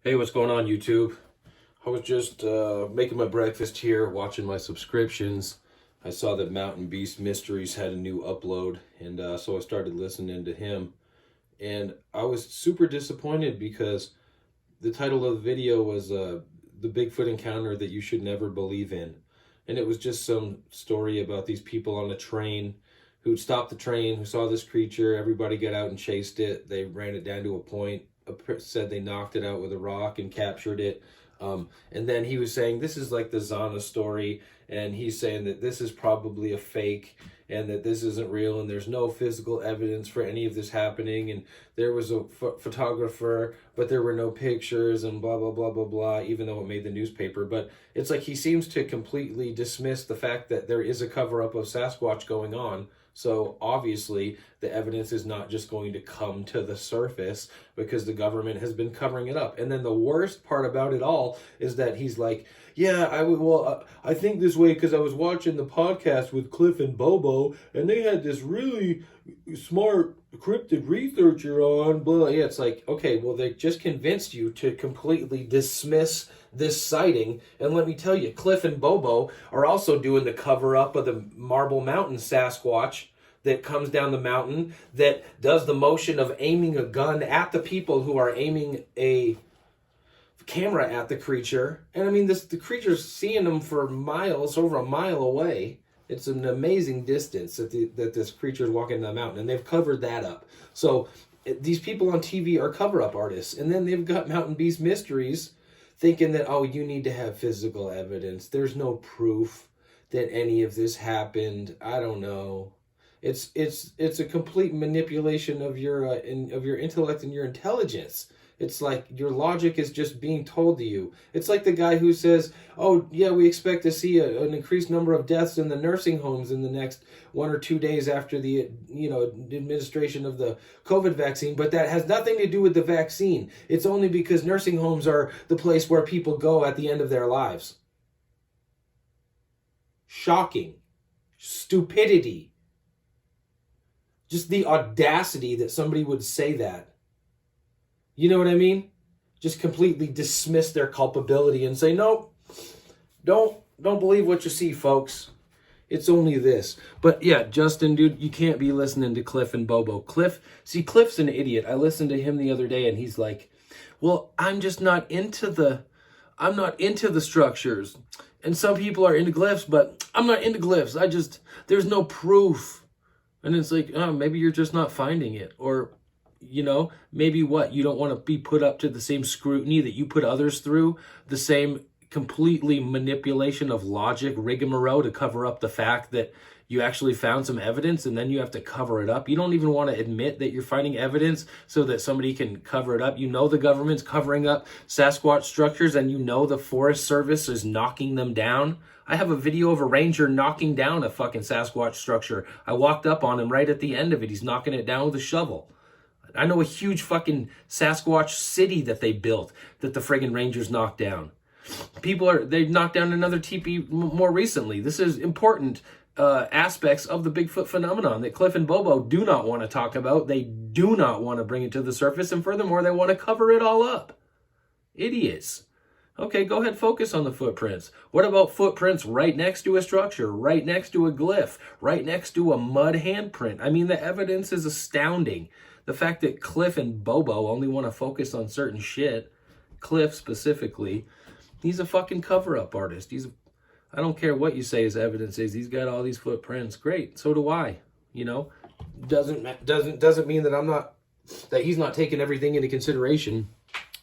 Hey, what's going on, YouTube? I was just making my breakfast here, watching my subscriptions. I saw that Mountain Beast Mysteries had a new upload, and so I started listening to him. And I was super disappointed because the title of the video was The Bigfoot Encounter That You Should Never Believe In. And it was just some story about these people on a train who'd stopped the train, who saw this creature. Everybody got out and chased it. They ran it down to a point, said they knocked it out with a rock and captured it. And then he was saying this is like the Zana story, and he's saying that this is probably a fake and that this isn't real and there's no physical evidence for any of this happening, and there was a photographer but there were no pictures and blah blah blah blah blah, even though it made the newspaper. But it's like he seems to completely dismiss the fact that there is a cover-up of Sasquatch going on. So obviously the evidence is not just going to come to the surface because the government has been covering it up. And then the worst part about it all is that he's like, yeah, I think this way because I was watching the podcast with Cliff and Bobo and they had this really smart cryptid researcher on, blah. Yeah, it's like, okay, well, they just convinced you to completely dismiss this sighting. And let me tell you, Cliff and Bobo are also doing the cover up of the Marble Mountain Sasquatch that comes down the mountain, that does the motion of aiming a gun at the people who are aiming a camera at the creature. And I mean, the creature's seeing them for miles, over a mile away. It's an amazing distance that this creature is walking down the mountain, and they've covered that up. So these people on TV are cover-up artists, and then they've got Mountain Beast Mysteries thinking that, oh, you need to have physical evidence. There's no proof that any of this happened. I don't know. It's a complete manipulation of your intellect and your intelligence. It's like your logic is just being told to you. It's like the guy who says, oh, yeah, we expect to see an increased number of deaths in the nursing homes in the next 1 or 2 days after the administration of the COVID vaccine, but that has nothing to do with the vaccine. It's only because nursing homes are the place where people go at the end of their lives. Shocking. Stupidity. Just the audacity that somebody would say that. You know what I mean? Just completely dismiss their culpability and say, nope, don't believe what you see, folks. It's only this. But yeah, Justin, dude, you can't be listening to Cliff and Bobo. Cliff's an idiot. I listened to him the other day and he's like, well, I'm not into the structures. And some people are into glyphs, but I'm not into glyphs. There's no proof. And it's like, oh, maybe you're just not finding it. Or, maybe you don't want to be put up to the same scrutiny that you put others through, the same completely manipulation of logic rigmarole to cover up the fact that you actually found some evidence and then you have to cover it up. You don't even want to admit that you're finding evidence so that somebody can cover it up. The government's covering up Sasquatch structures and the Forest Service is knocking them down. I have a video of a ranger knocking down a fucking Sasquatch structure. I walked up on him right at the end of it. He's knocking it down with a shovel. I know a huge fucking Sasquatch city that they built that the friggin' Rangers knocked down. They've knocked down another teepee more recently. This is important aspects of the Bigfoot phenomenon that Cliff and Bobo do not want to talk about. They do not want to bring it to the surface. And furthermore, they want to cover it all up. Idiots. Okay, go ahead, focus on the footprints. What about footprints right next to a structure, right next to a glyph, right next to a mud handprint? I mean, the evidence is astounding. The fact that Cliff and Bobo only want to focus on certain shit, Cliff specifically, he's a fucking cover-up artist. I don't care what you say his evidence is. He's got all these footprints. Great, so do I. Doesn't mean that he's not taking everything into consideration.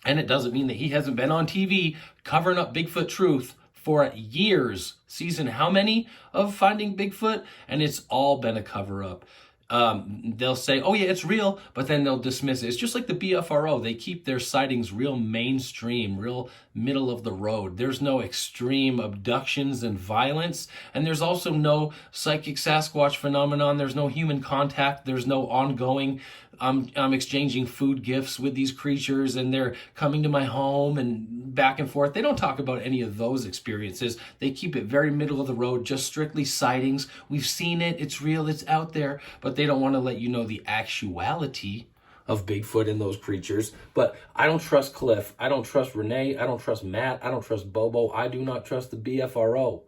And it doesn't mean that he hasn't been on TV covering up Bigfoot truth for years. Season how many of Finding Bigfoot? And it's all been a cover-up. They'll say, oh yeah, it's real, but then they'll dismiss it. It's just like the BFRO. They keep their sightings real mainstream, real middle of the road. There's no extreme abductions and violence. And there's also no psychic Sasquatch phenomenon. There's no human contact. There's no ongoing I'm exchanging food gifts with these creatures and they're coming to my home and back and forth. They don't talk about any of those experiences. They keep it very middle of the road, just strictly sightings. We've seen it. It's real. It's out there. But they don't want to let you know the actuality of Bigfoot and those creatures. But I don't trust Cliff. I don't trust Renee. I don't trust Matt. I don't trust Bobo. I do not trust the BFRO.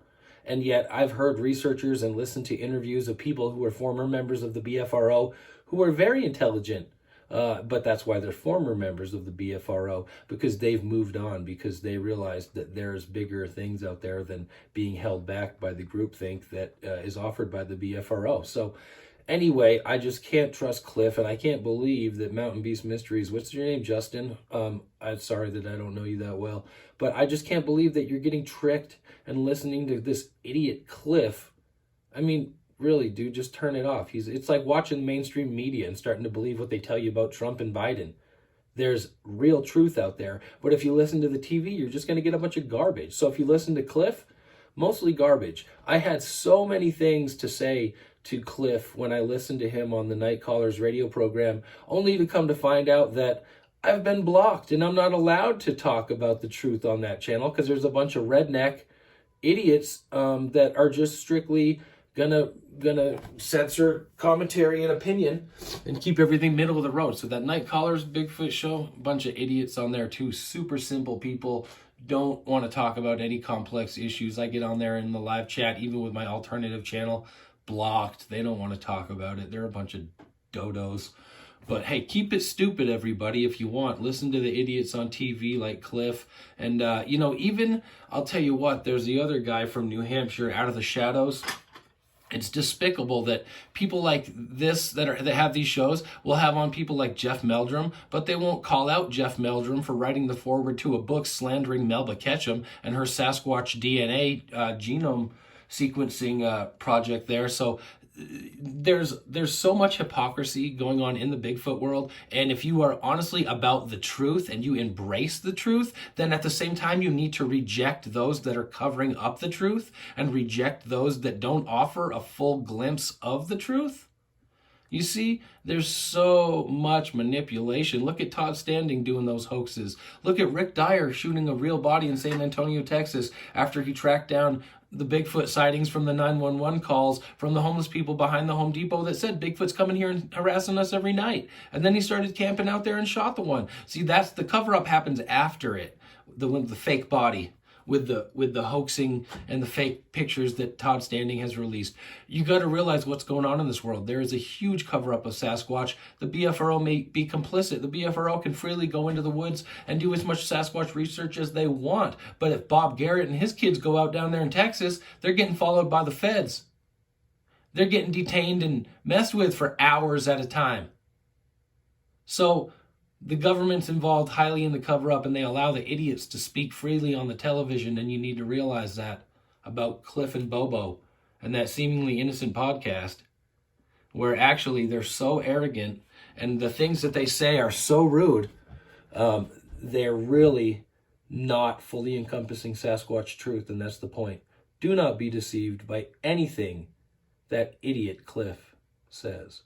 And yet I've heard researchers and listened to interviews of people who are former members of the BFRO who are very intelligent. But that's why they're former members of the BFRO, because they've moved on, because they realized that there's bigger things out there than being held back by the groupthink that is offered by the BFRO. So anyway, I just can't trust Cliff, and I can't believe that Mountain Beast Mysteries, what's your name, Justin? I'm sorry that I don't know you that well, but I just can't believe that you're getting tricked and listening to this idiot Cliff. I mean, really, dude, just turn it off. It's like watching mainstream media and starting to believe what they tell you about Trump and Biden. There's real truth out there, but if you listen to the TV, you're just going to get a bunch of garbage. So if you listen to Cliff, mostly garbage. I had so many things to say to Cliff when I listened to him on the Night Callers radio program, only to come to find out that I've been blocked and I'm not allowed to talk about the truth on that channel because there's a bunch of redneck idiots that are just strictly gonna censor commentary and opinion and keep everything middle of the road. So that Night Callers Bigfoot show, a bunch of idiots on there too, super simple people, don't want to talk about any complex issues. I get on there in the live chat, even with my alternative channel, blocked. They don't want to talk about it. They're a bunch of dodos. But hey, keep it stupid, everybody, if you want. Listen to the idiots on TV like Cliff. And, even, I'll tell you what, there's the other guy from New Hampshire, Out of the Shadows. It's despicable that people like this that have these shows will have on people like Jeff Meldrum, but they won't call out Jeff Meldrum for writing the foreword to a book slandering Melba Ketchum and her Sasquatch DNA genome sequencing project there. So there's so much hypocrisy going on in the Bigfoot world, and if you are honestly about the truth and you embrace the truth, then at the same time you need to reject those that are covering up the truth and reject those that don't offer a full glimpse of the truth. You see, there's so much manipulation. Look at Todd Standing doing those hoaxes. Look at Rick Dyer shooting a real body in San Antonio, Texas, after he tracked down the Bigfoot sightings from the 911 calls from the homeless people behind the Home Depot that said Bigfoot's coming here and harassing us every night. And then he started camping out there and shot the one. See, that's the cover-up happens after it, the fake body. With the hoaxing and the fake pictures that Todd Standing has released. You got to realize what's going on in this world. There is a huge cover-up of Sasquatch. The BFRO may be complicit. The BFRO can freely go into the woods and do as much Sasquatch research as they want. But if Bob Garrett and his kids go out down there in Texas, they're getting followed by the feds. They're getting detained and messed with for hours at a time. So the government's involved highly in the cover-up, and they allow the idiots to speak freely on the television, and you need to realize that about Cliff and Bobo and that seemingly innocent podcast, where actually they're so arrogant and the things that they say are so rude, they're really not fully encompassing Sasquatch truth, and that's the point. Do not be deceived by anything that idiot Cliff says.